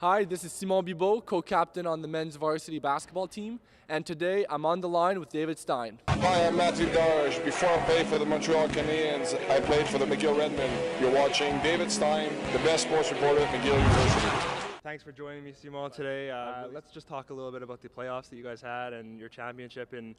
Hi, this is Simon Bibeau, co-captain on the men's varsity basketball team, and today I'm on the line with David Stein. Hi, I'm Matthew Darge. Before I played for the Montreal Canadiens, I played for the McGill Redmen. You're watching David Stein, the best sports reporter at McGill University. Thanks for joining me, Simon, today. Let's just talk a little bit about the playoffs that you guys had and your championship in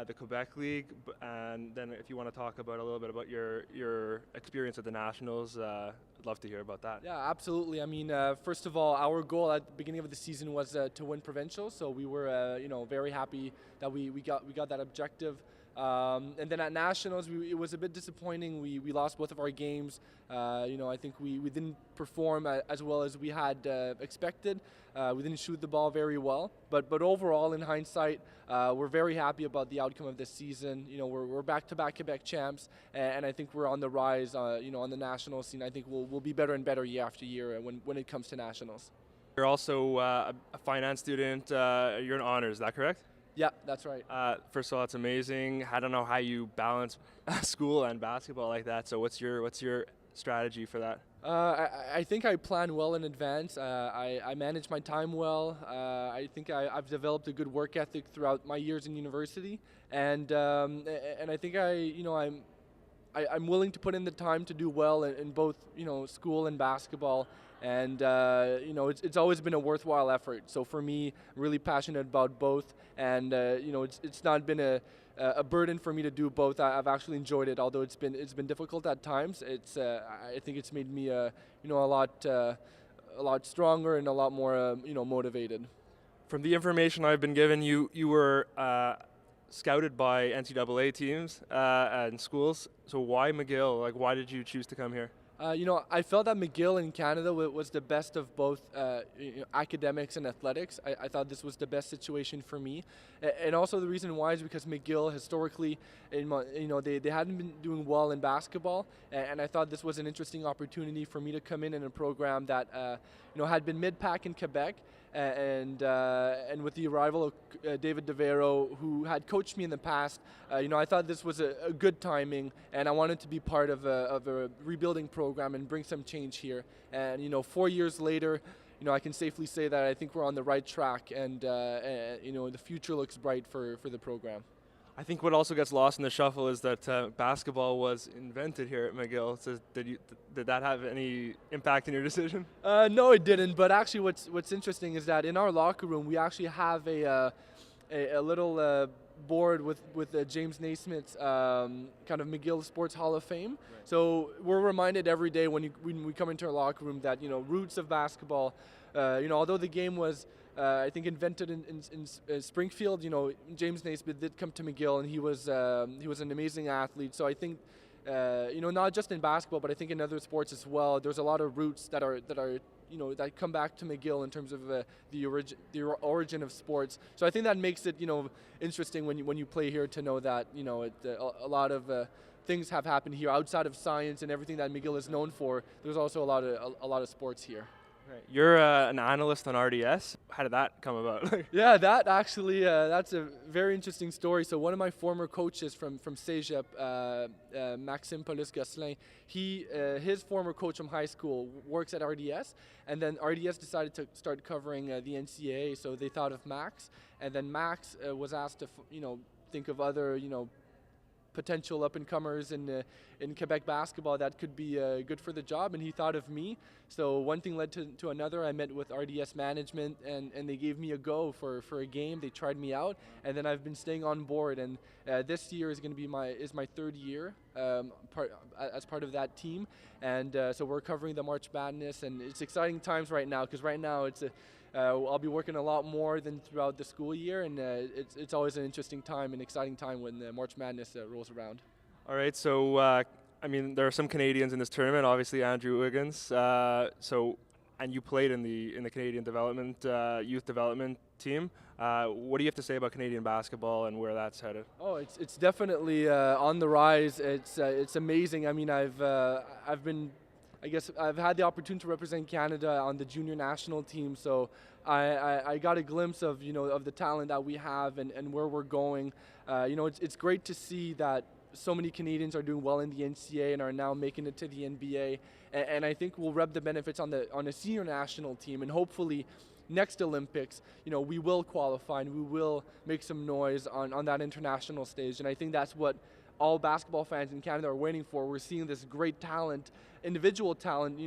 the Quebec League, and then if you want to talk about a little bit about your experience at the Nationals, I'd love to hear about that. Yeah, absolutely. I mean, first of all, our goal at the beginning of the season was to win provincial, so we were, very happy that we got that objective. And then at Nationals, it was a bit disappointing. We lost both of our games. I think we didn't perform as well as we had expected. We didn't shoot the ball very well. But overall, in hindsight, we're very happy about the outcome of this season. We're back-to-back Quebec champs, and I think we're on the rise. On the national scene, I think we'll be better and better year after year when it comes to Nationals. You're also a finance student. You're in honors, is that correct? Yeah, that's right. First of all, it's amazing. I don't know how you balance school and basketball like that. So what's your strategy for that? I think I plan well in advance. I manage my time well. I think I've developed a good work ethic throughout my years in university, and I think I'm willing to put in the time to do well in both school and basketball. And it's always been a worthwhile effort. So for me, really passionate about both, and it's not been a burden for me to do both. I've actually enjoyed it, although it's been difficult at times. I think it's made me a lot stronger and a lot more motivated. From the information I've been given, you were scouted by NCAA teams and schools. So why McGill? Like, why did you choose to come here? I felt that McGill in Canada was the best of both academics and athletics. I thought this was the best situation for me, and also the reason why is because McGill historically, they hadn't been doing well in basketball, and I thought this was an interesting opportunity for me to come in a program that had been mid-pack in Quebec. And with the arrival of David DeVero, who had coached me in the past, I thought this was a good timing, and I wanted to be part of a rebuilding program and bring some change here. And 4 years later, I can safely say that I think we're on the right track, and the future looks bright for the program. I think what also gets lost in the shuffle is that basketball was invented here at McGill. So did that have any impact in your decision? No, it didn't. But actually, what's interesting is that in our locker room, we actually have a little board with James Naismith's kind of McGill Sports Hall of Fame. Right. So we're reminded every day when we come into our locker room that roots of basketball. Although the game was I think invented in Springfield, James Naismith did come to McGill, and he was an amazing athlete. So I think not just in basketball, but I think in other sports as well, there's a lot of roots that that come back to McGill in terms of the origin of sports. So I think that makes it interesting when you play here to know that a lot of things have happened here outside of science and everything that McGill is known for. There's also a lot of sports here. Right. You're an analyst on RDS. How did that come about? Yeah, that actually, that's a very interesting story. So one of my former coaches from Cégep, Maxime Paulus-Gosselin, his former coach from high school works at RDS, and then RDS decided to start covering the NCAA, so they thought of Max, and then Max was asked to think of other potential up-and-comers in Quebec basketball that could be good for the job, and he thought of me. So one thing led to another. I met with RDS management, and they gave me a go for a game. They tried me out, and then I've been staying on board. And this year is going to be my third year as part of that team, and so we're covering the March Madness, and it's exciting times right now because right now I'll be working a lot more than throughout the school year, and it's always an interesting time, an exciting time when March Madness rolls around. All right, so there are some Canadians in this tournament. Obviously, Andrew Wiggins. And you played in the Canadian youth development team. What do you have to say about Canadian basketball and where that's headed? Oh, it's definitely on the rise. It's amazing. I mean, I've had the opportunity to represent Canada on the junior national team, so I got a glimpse of of the talent that we have and where we're going. It's great to see that so many Canadians are doing well in the NCAA and are now making it to the NBA. and I think we'll rub the benefits on the senior national team, and hopefully next Olympics, we will qualify and we will make some noise on that international stage. And I think that's what all basketball fans in Canada are waiting for. We're seeing this great talent, individual talent,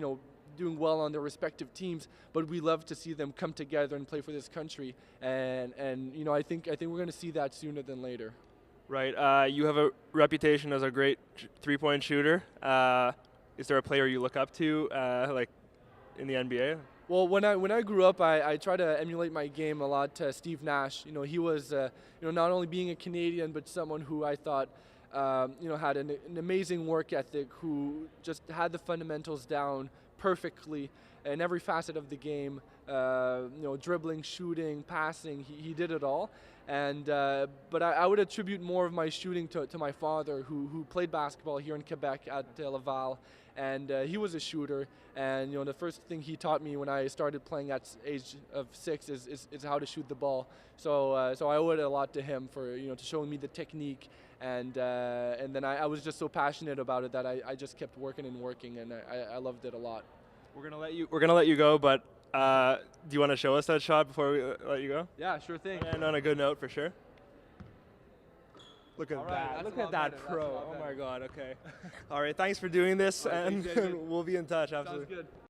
doing well on their respective teams, but we love to see them come together and play for this country. And I think we're going to see that sooner than later. Right. You have a reputation as a great three-point shooter. Is there a player you look up to, like in the NBA? Well, when I grew up, I tried to emulate my game a lot to Steve Nash. He was, not only being a Canadian, but someone who I thought, had an amazing work ethic, who just had the fundamentals down perfectly in every facet of the game. Dribbling, shooting, passing, he did it all. And but I would attribute more of my shooting to my father, who played basketball here in Quebec at Laval. And he was a shooter, and the first thing he taught me when I started playing at age of 6 is how to shoot the ball. So I owe it a lot to him for to showing me the technique, and then I was just so passionate about it that I just kept working, and I loved it a lot. We're gonna let you go, but do you want to show us that shot before we let you go? Yeah, sure thing. And on a good note, for sure. Look at All that. right, Look at that better. pro. Oh my God. Okay. All right. Thanks for doing this, All right, and thanks, David. we'll be in touch. Absolutely. Sounds good.